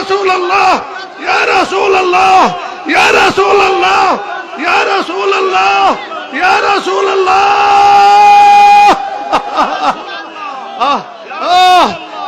رسول اللہ یا رسول اللہ یا رسول اللہ یا رسول اللہ یا رسول اللہ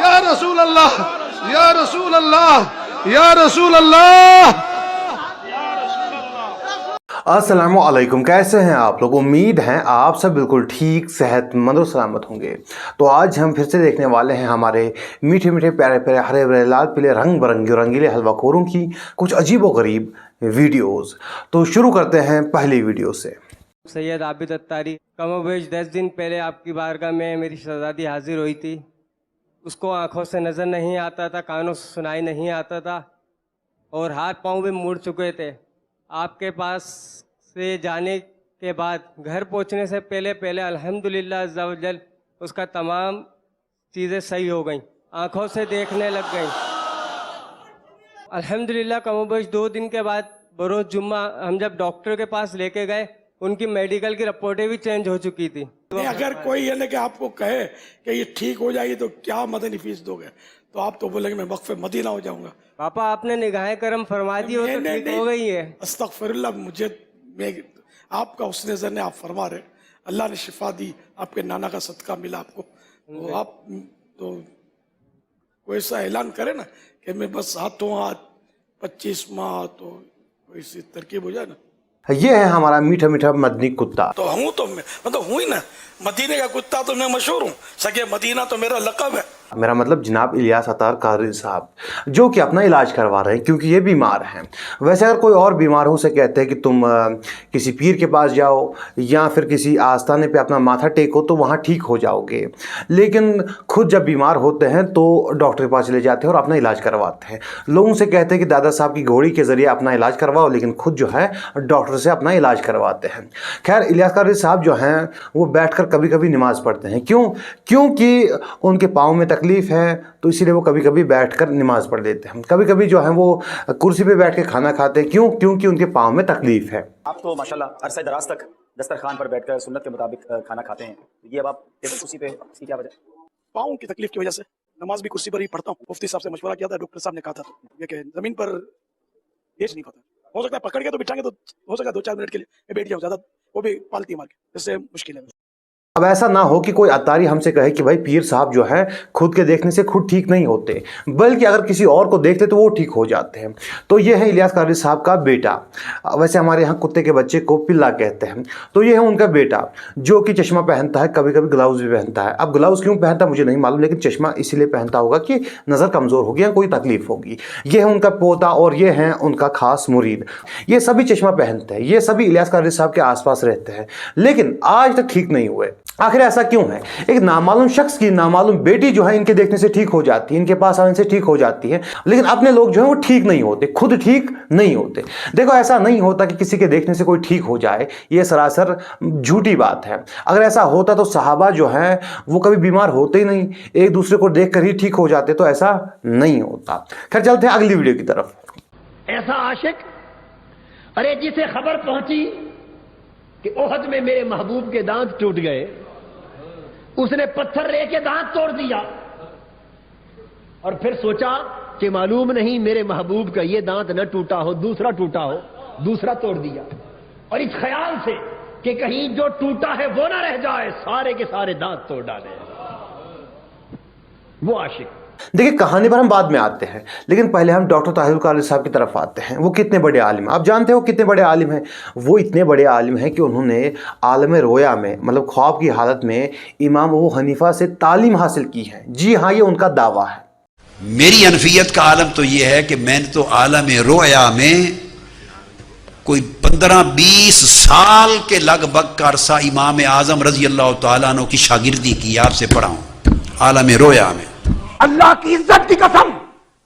یا رسول اللہ یا رسول اللہ یا رسول اللہ. السلام علیکم، کیسے ہیں آپ لوگ؟ امید ہیں آپ سب بالکل ٹھیک، صحت مند و سلامت ہوں گے. تو آج ہم پھر سے دیکھنے والے ہیں ہمارے میٹھے میٹھے پیارے پیارے ہرے بھرے لال پیلے رنگ برنگے رنگیلے حلوہ خوروں کی کچھ عجیب و غریب ویڈیوز. تو شروع کرتے ہیں پہلی ویڈیو سے. سید عابد اتاری، کم و بیش 10 دن پہلے آپ کی بارگاہ میں میری شہزادی حاضر ہوئی تھی. اس کو آنکھوں سے نظر نہیں آتا تھا، کانوں سے سنائی نہیں آتا تھا اور ہاتھ پاؤں بھی مڑ چکے تھے. آپ کے پاس سے جانے کے بعد گھر پہنچنے سے پہلے الحمدللہ عز و جل اس کا تمام چیزیں صحیح ہو گئیں، آنکھوں سے دیکھنے لگ گئیں. الحمدللہ کم و بیش 2 دن کے بعد بروز جمعہ ہم جب ڈاکٹر کے پاس لے کے گئے، ان کی میڈیکل کی رپورٹیں بھی چینج ہو چکی تھی. اگر کوئی یہ کہ آپ کو کہے کہ یہ ٹھیک ہو جائے گی تو کیا مدنی فیس دو گے، تو آپ تو بولیں گے میں وقف مدینہ ہو جاؤں گا. پاپا آپ نے نگاہیں کرم فرما دی ہو تو ٹھیک ہو گئی ہے. استغفر اللہ، مجھے آپ کا حسن ظن آپ فرما رہے، اللہ نے شفا دی، آپ کے نانا کا صدقہ ملا آپ کو. تو آپ تو کوئی ایسا اعلان کرے نا کہ میں بس ہاتھوں ہاتھ 25 ماہ تو کوئی سی ترکیب ہو جائے نا. یہ ہے ہمارا میٹھا میٹھا مدنی کتا. تو ہوں تو میں مطلب ہوں ہی نا مدینے کا کتا، تو میں مشہور ہوں. سگے مدینہ تو میرا لقب ہے. میرا مطلب جناب الیاس عطار قادری صاحب، جو کہ اپنا علاج کروا رہے ہیں کیونکہ یہ بیمار ہیں. ویسے اگر کوئی اور بیمار ہو، اسے کہتے ہیں کہ تم کسی پیر کے پاس جاؤ یا پھر کسی آستانے پہ اپنا ماتھا ٹیکو تو وہاں ٹھیک ہو جاؤ گے. لیکن خود جب بیمار ہوتے ہیں تو ڈاکٹر کے پاس چلے جاتے ہیں اور اپنا علاج کرواتے ہیں. لوگوں سے کہتے ہیں کہ دادا صاحب کی گھوڑی کے ذریعے اپنا علاج کرواؤ، لیکن خود جو ہے ڈاکٹر سے اپنا علاج کرواتے ہیں. خیر، الیاس قادری صاحب جو ہیں وہ بیٹھ کر کبھی کبھی نماز پڑھتے ہیں. کیونکہ ان کے پاؤں میں تکلیف ہے، تو اسی لیے وہ کبھی کبھی بیٹھ کر نماز پڑھ لیتے ہیں. کبھی کبھی جو ہے وہ کرسی پہ بیٹھ کے کھانا کھاتے ہیں. کیونکہ ان کے پاؤں میں تکلیف ہے. آپ تو ماشاءاللہ عرصہ دراز تک دسترخوان پر بیٹھ کر سنت کے مطابق کھانا کھاتے ہیں، یہ اب آپ کرسی پہ، اس کی کیا وجہ؟ پاؤں کی تکلیف کی وجہ سے نماز بھی کرسی پر ہی پڑھتا ہوں. مفتی صاحب سے مشورہ کیا تھا، ڈاکٹر صاحب نے کہا تھا یہ کہ زمین پر بیچ نہیں پاتا، ہو سکتا ہے پکڑ کے تو بٹھائیں گے تو ہو سکتا ہے 2-4 منٹ کے لیے میں بیٹھ جاؤں، زیادہ وہ بھی پالتی مار کے، اس سے مشکل ہے. اب ایسا نہ ہو کہ کوئی عطاری ہم سے کہے کہ بھائی پیر صاحب جو ہے خود کے دیکھنے سے خود ٹھیک نہیں ہوتے، بلکہ اگر کسی اور کو دیکھتے تو وہ ٹھیک ہو جاتے ہیں. تو یہ ہے الیاس قادری صاحب کا بیٹا. ویسے ہمارے یہاں کتے کے بچے کو پلا کہتے ہیں. تو یہ ہے ان کا بیٹا جو کہ چشمہ پہنتا ہے، کبھی کبھی گلاؤز بھی پہنتا ہے. اب گلاؤز کیوں پہنتا ہے مجھے نہیں معلوم، لیکن چشمہ اسی لیے پہنتا ہوگا کہ نظر کمزور ہوگی یا کوئی تکلیف ہوگی. یہ ہے ان کا پوتا اور یہ ہیں ان کا خاص مرید. یہ سبھی چشمہ پہنتے ہیں، یہ سبھی الیاس قادری صاحب کے آس پاس رہتے ہیں، لیکن آج تک ٹھیک نہیں ہوئے. آخر ایسا کیوں ہے؟ ایک نامعلوم شخص کی نامعلوم بیٹی جو ہے ان کے دیکھنے سے ٹھیک ہو جاتی ہے، ان کے پاس آنے سے ٹھیک ہو جاتی ہے، لیکن اپنے لوگ جو ہیں وہ ٹھیک نہیں ہوتے، خود ٹھیک نہیں ہوتے. دیکھو، ایسا نہیں ہوتا کہ کسی کے دیکھنے سے کوئی ٹھیک ہو جائے، یہ سراسر جھوٹی بات ہے. اگر ایسا ہوتا تو صحابہ جو ہیں وہ کبھی بیمار ہوتے ہی نہیں، ایک دوسرے کو دیکھ کر ہی ٹھیک ہو جاتے. تو ایسا نہیں ہوتا. خیر، چلتے ہیں اگلی ویڈیو کی طرف. ایسا عاشق، ارے جسے خبر پہنچی کہ احد میں میرے محبوب کے دانت ٹوٹ گئے، اس نے پتھر لے کے دانت توڑ دیا اور پھر سوچا کہ معلوم نہیں میرے محبوب کا یہ دانت نہ ٹوٹا ہو، دوسرا ٹوٹا ہو، دوسرا توڑ دیا. اور اس خیال سے کہ کہیں جو ٹوٹا ہے وہ نہ رہ جائے، سارے کے سارے دانت توڑ ڈالے. وہ عاشق. دیکھیں، کہانی پر ہم بعد میں آتے ہیں، لیکن پہلے ہم ڈاکٹر طاہر القادری صاحب کی طرف آتے ہیں. وہ کتنے بڑے عالم ہیں، آپ جانتے ہو کتنے بڑے عالم ہیں. وہ اتنے بڑے عالم ہیں کہ انہوں نے عالم رویا میں، مطلب خواب کی حالت میں، امام ابو حنیفہ سے تعلیم حاصل کی ہے. جی ہاں، یہ ان کا دعویٰ ہے. میری انفیت کا عالم تو یہ ہے کہ میں نے تو عالم رویا میں کوئی 15-20 سال کے لگ بھگ کا عرصہ امام اعظم رضی اللہ تعالیٰ عنہ کی شاگردی کی، آپ سے پڑھا ہوں عالم رویا میں. اللہ کی عزت کی قسم،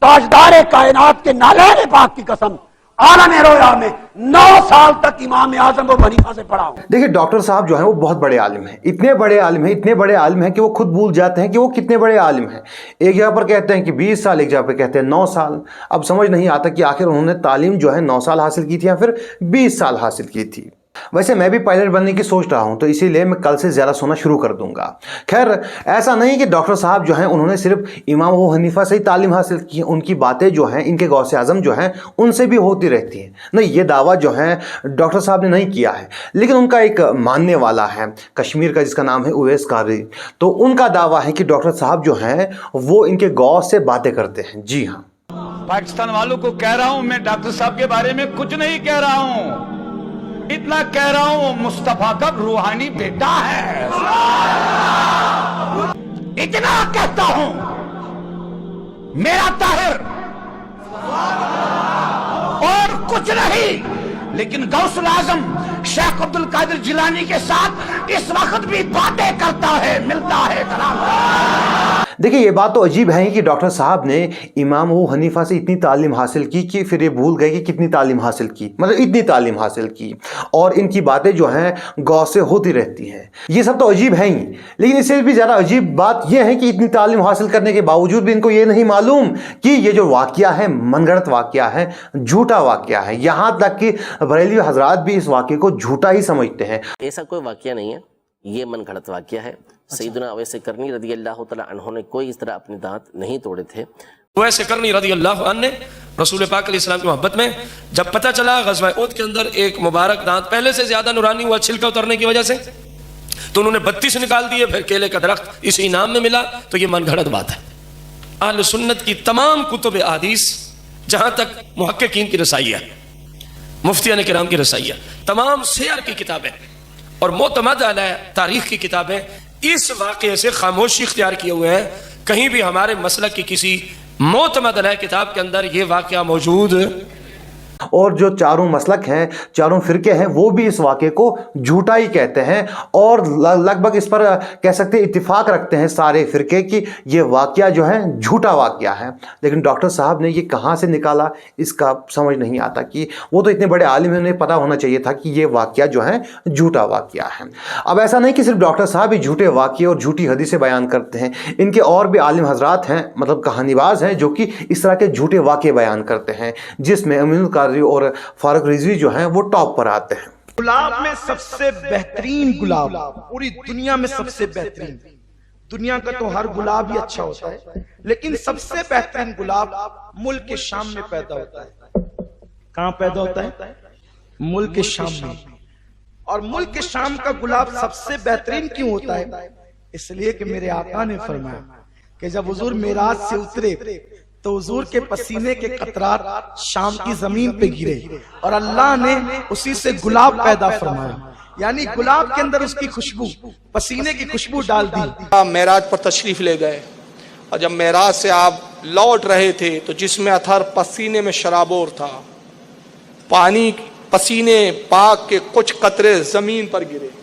تاجدار کائنات کے نالین پاک کی قسم، عالم رویا میں 9 سال تک امام اعظم ابو حنیفہ سے پڑھا ہوں. دیکھیں، ڈاکٹر صاحب جو ہیں وہ بہت بڑے عالم ہیں، اتنے بڑے عالم ہیں کہ وہ خود بھول جاتے ہیں کہ وہ کتنے بڑے عالم ہیں. ایک جگہ پر کہتے ہیں کہ 20 سال، ایک جگہ پر کہتے ہیں 9 سال. اب سمجھ نہیں آتا کہ آخر انہوں نے تعلیم جو ہے 9 سال حاصل کی تھی یا پھر 20 سال حاصل کی تھی. वैसे मैं भी पायलट बनने की सोच रहा हूं, तो इसीलिए मैं कल से ज़्यादा सोना शुरू कर दूंगा। खैर, ऐसा नहीं कि डॉक्टर साहब जो हैं उन्होंने सिर्फ इमाम अबू हनीफा से ही तालीम हासिल की, उनकी बातें जो हैं इनके गौसे आज़म जो हैं उनसे भी होती रहती हैं। नहीं, ये दावा जो है डॉक्टर साहब ने नहीं किया है, लेकिन उनका एक मानने वाला है कश्मीर का जिसका नाम है उवैस कारी, तो उनका दावा है कि डॉक्टर साहब जो हैं वो इनके गौ से बातें करते हैं। जी हाँ, पाकिस्तान वालों को कह रहा हूं, मैं डॉक्टर साहब के बारे में कुछ नहीं कह रहा हूं, इतना कह रहा हूं मुस्तफा का रूहानी बेटा है। इतना कहता हूं, मेरा ताहिर और कुछ नहीं, लेकिन गौसुल आजम शेख अब्दुल कादिर जिलानी के साथ इस वक्त भी बातें करता है, मिलता है, कलाम। देखिए, ये बात तो अजीब है कि डॉक्टर साहब ने इमाम अबू हनीफा से इतनी तालीम हासिल की कि फिर ये भूल गए कि कितनी तालीम हासिल की, मतलब इतनी तालीम हासिल की, और इनकी बातें जो हैं गौ से होती रहती हैं। ये सब तो अजीब है ही, लेकिन इससे भी ज़्यादा अजीब बात यह है कि इतनी तालीम हासिल करने के बावजूद भी इनको ये नहीं मालूम कि ये जो वाक़या है मनगढ़ंत वाक़या है, झूठा वाक़या है। यहाँ तक कि बरेलवी हजरात भी इस वाक़े को झूठा ही समझते हैं। ऐसा कोई वाक़या नहीं है, ये मनगढ़ंत वाक़या है। सैयदना अवैस करनी रज़ी अल्लाह तआला अन्हु ने कोई इस तरह अपने दांत नहीं तोड़े थे। अवैस करनी रज़ी अल्लाह अन्हु ने रसूल पाक अलैहिस्सलाम की मोहब्बत में जब पता चला ग़ज़वा उहद के अंदर एक मुबारक दांत पहले से ज़्यादा नूरानी हुआ छिलका उतरने की वजह से, तो उन्होंने 32 निकाल दिए। फिर केले का दरख्त इस इनाम में मिला, तो ये मनगढ़ंत बात है। अहले सुन्नत की तमाम कुतुब हदीस, जहाँ तक मुहक्किकीन की रसाइयाँ, मुफ्तियान किराम की रसाइयाँ, तमाम सियर की किताबें और मोतमद अलैह तारीख़ की किताबें इस वाक़े से खामोशी इख्तियार किए हुए हैं। कहीं भी हमारे मसलक की किसी मोतमद अलैह किताब के अंदर ये वाक़या मौजूद, और जो चारों मसलक हैं, चारों फ़िरके हैं, वो भी इस वाक़े को झूठा ही कहते हैं और लगभग इस पर कह सकते हैं इत्तिफाक रखते हैं सारे फ़िरके कि ये वाक़या जो है झूठा वाक़या है। लेकिन डॉक्टर साहब ने ये कहाँ से निकाला, इसका समझ नहीं आता। कि वो तो इतने बड़े आलिम हैं, उन्हें पता होना चाहिए था कि ये वाक़या जो है झूठा वाक़या है। अब ऐसा नहीं कि सिर्फ डॉक्टर साहब ही झूठे वाक़े और झूठी हदीसें बयान करते हैं, इनके और भी आलिम हजरात हैं, मतलब कहानीबाज हैं, जो कि इस तरह के झूठे वाक़े बयान करते हैं, जिसमें अमीनुल और फारूक रिजवी जो हैं वो टॉप पर आते हैं। गुलाब में सबसे बेहतरीन गुलाब, पूरी दुनिया में सबसे बेहतरीन, दुनिया का तो हर गुलाब ही अच्छा होता है, लेकिन सबसे बेहतरीन गुलाब मुल्क के शाम में पैदा होता है। कहां पैदा होता है? मुल्क के शाम में। और मुल्क के शाम का गुलाब सबसे बेहतरीन क्यों होता है? इसलिए कि मेरे आका ने फरमाया कि जब हुजूर मेराज से उतरे तो हुजूर के पसीने के कतरात शाम की जमीन पे गिरे और अल्लाह ने उसी से गुलाब पैदा फरमाया, यानी गुलाब के अंदर उसकी खुशबू, पसीने की खुशबू डाल दी। मेराज पर तशरीफ ले गए और जब मेराज से आप लौट रहे थे तो जिसमें अथर पसीने में शराबोर था, पानी पसीने पाक के कुछ कतरे जमीन पर गिरे,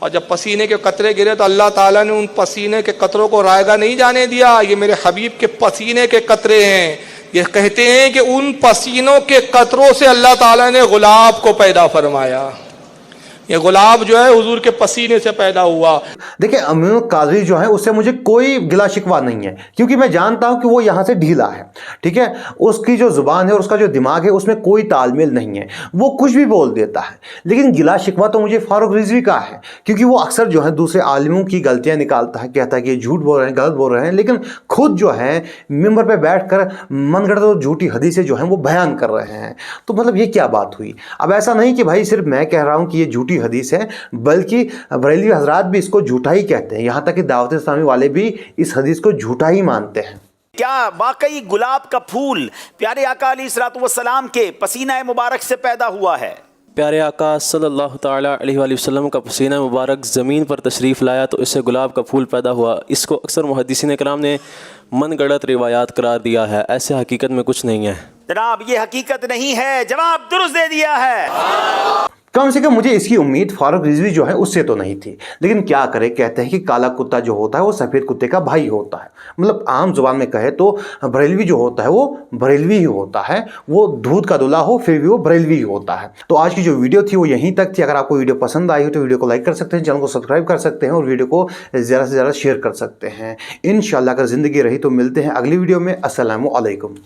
और जब पसीने के कतरे गिरे तो अल्लाह ताला ने उन पसीने के कतरों को रायगा नहीं जाने दिया, ये मेरे हबीब के पसीने के कतरे हैं। ये कहते हैं कि उन पसीनों के कतरों से अल्लाह ताला ने गुलाब को पैदा फरमाया। ये गुलाब जो है हुजूर के पसीने से पैदा हुआ। देखिए, अमीनुल कादरी जो है उससे मुझे कोई गिला शिकवा नहीं है, क्योंकि मैं जानता हूं कि वो यहाँ से ढीला है, ठीक है। उसकी जो जुबान है और उसका जो दिमाग है उसमें कोई तालमेल नहीं है, वो कुछ भी बोल देता है। लेकिन गिला शिकवा तो मुझे फारूक रिजवी का है, क्योंकि वो अक्सर जो है दूसरे आलिमों की गलतियाँ निकालता है, कहता है कि झूठ बोल रहे हैं, गलत बोल रहे हैं, लेकिन खुद जो है मिंबर पर बैठ कर मनगढ़ंत और झूठी हदीसें जो हैं वो बयान कर रहे हैं। तो मतलब ये क्या बात हुई? अब ऐसा नहीं कि भाई सिर्फ मैं कह रहा हूँ कि ये झूठी हदीस है, बल्कि बरेलवी हजरात भी इसको झूठा ही कहते हैं। यहाँ तक कि दावत इस्लामी वाले भी इस हदीस को झूठा ही मानते हैं। क्या वाकई गुलाब का फूल प्यारे आका अलैहिस्सलातु वस्सलाम के पसीना मुबारक से पैदा हुआ है? प्यारे आका सल्लल्लाहु ताला अलैहि वसल्लम का पसीना मुबारक ज़मीन पर तशरीफ़ लाया तो इससे गुलाब का फूल पैदा हुआ। इसको अक्सर मुहद्दिसीन कराम ने मनगढ़ंत रिवायात करार दिया है, ऐसे हकीकत में कुछ नहीं है। जनाब, ये हकीकत नहीं है, जवाब दुरुस्त दे दिया है। कम से कम मुझे इसकी उम्मीद फारूक रिजवी जो है उससे तो नहीं थी, लेकिन क्या करे, कहते हैं कि काला कुत्ता जो होता है वो सफ़ेद कुत्ते का भाई होता है। मतलब आम जुबान में कहे तो बरेलवी जो होता है वो बरेलवी ही होता है, वो दूध का दूल्हा हो फिर भी वो बरेलवी ही होता है। तो आज की जो वीडियो थी वो यहीं तक थी। अगर आपको वीडियो पसंद आई हो तो वीडियो को लाइक कर सकते हैं, चैनल को सब्सक्राइब कर सकते हैं और वीडियो को ज़्यादा से ज़्यादा शेयर कर सकते हैं। इंशाअल्लाह अगर ज़िंदगी रही तो मिलते हैं अगली वीडियो में। अस्सलामु अलैकुम।